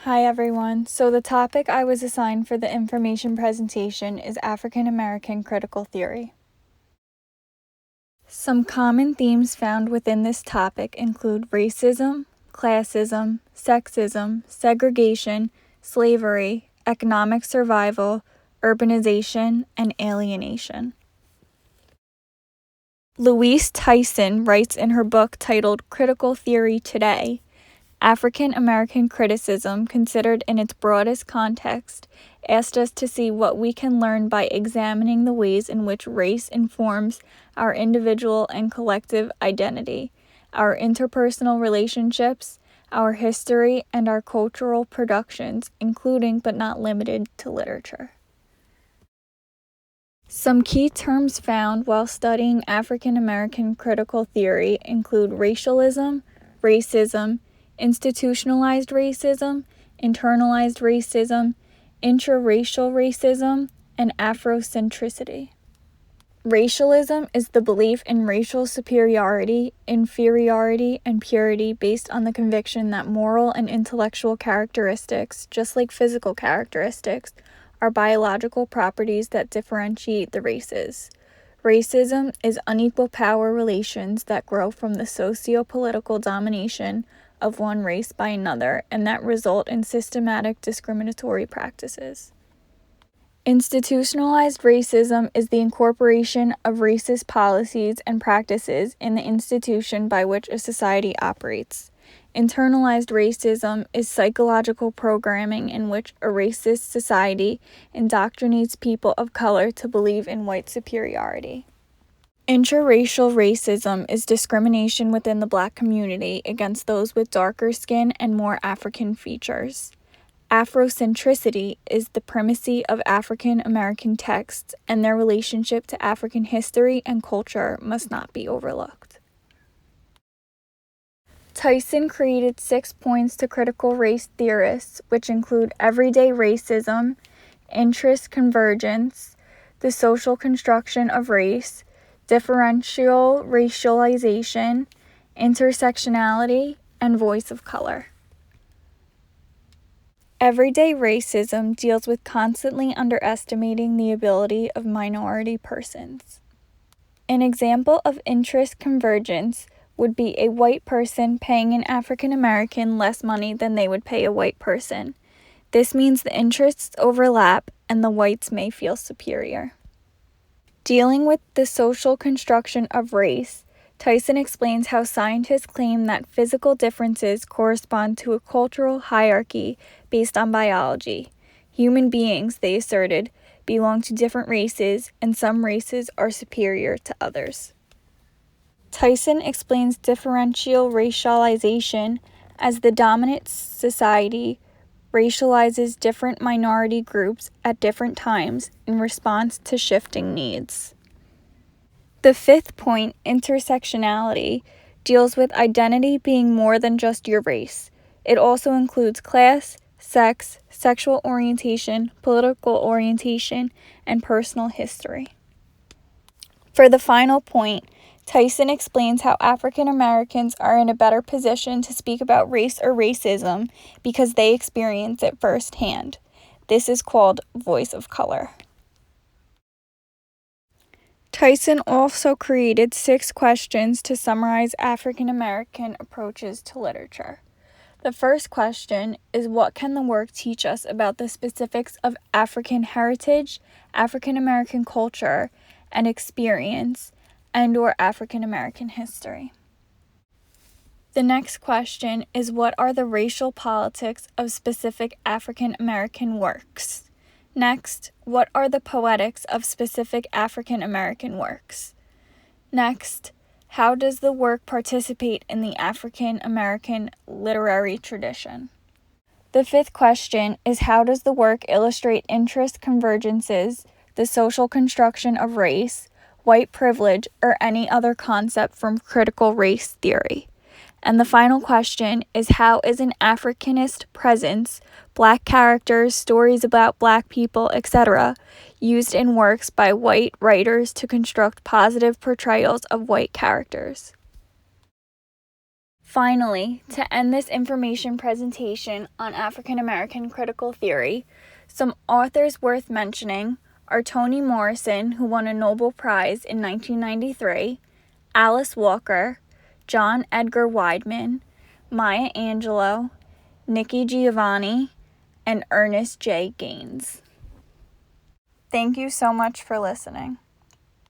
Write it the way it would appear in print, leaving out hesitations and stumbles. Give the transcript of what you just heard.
Hi everyone. So the topic I was assigned for the information presentation is African American critical theory. Some common themes found within this topic include racism, classism, sexism, segregation, slavery, economic survival, urbanization, and alienation. Louise Tyson writes in her book titled Critical Theory Today, African American criticism, considered in its broadest context, asked us to see what we can learn by examining the ways in which race informs our individual and collective identity, our interpersonal relationships, our history, and our cultural productions, including but not limited to literature. Some key terms found while studying African American critical theory include racialism, racism, institutionalized racism, internalized racism, intraracial racism, and Afrocentricity. Racialism is the belief in racial superiority, inferiority, and purity based on the conviction that moral and intellectual characteristics, just like physical characteristics, are biological properties that differentiate the races. Racism is unequal power relations that grow from the socio-political domination of one race by another and that result in systematic discriminatory practices. Institutionalized racism is the incorporation of racist policies and practices in the institution by which a society operates. Internalized racism is psychological programming in which a racist society indoctrinates people of color to believe in white superiority. Intraracial racism is discrimination within the Black community against those with darker skin and more African features. Afrocentricity is the primacy of African American texts, and their relationship to African history and culture must not be overlooked. Tyson created 6 points to critical race theorists, which include everyday racism, interest convergence, the social construction of race, differential racialization, intersectionality, and voice of color. Everyday racism deals with constantly underestimating the ability of minority persons. An example of interest convergence would be a white person paying an African American less money than they would pay a white person. This means the interests overlap and the whites may feel superior. Dealing with the social construction of race, Tyson explains how scientists claim that physical differences correspond to a cultural hierarchy based on biology. Human beings, they asserted, belong to different races, and some races are superior to others. Tyson explains differential racialization as the dominant society racializes different minority groups at different times in response to shifting needs. The 5th point, intersectionality, deals with identity being more than just your race. It also includes class, sex, sexual orientation, political orientation, and personal history. For the final point, Tyson explains how African Americans are in a better position to speak about race or racism because they experience it firsthand. This is called voice of color. Tyson also created 6 questions to summarize African American approaches to literature. The first question is, what can the work teach us about the specifics of African heritage, African American culture and experience, and/or African American history? The next question is, what are the racial politics of specific African American works? Next, what are the poetics of specific African American works? Next, how does the work participate in the African American literary tradition? The 5th question is, how does the work illustrate interest convergences, the social construction of race, white privilege, or any other concept from critical race theory? And the final question is, how is an Africanist presence, Black characters, stories about Black people, etc., used in works by white writers to construct positive portrayals of white characters? Finally, to end this information presentation on African American critical theory, some authors worth mentioning are Toni Morrison, who won a Nobel Prize in 1993, Alice Walker, John Edgar Wideman, Maya Angelou, Nikki Giovanni, and Ernest J. Gaines. Thank you so much for listening.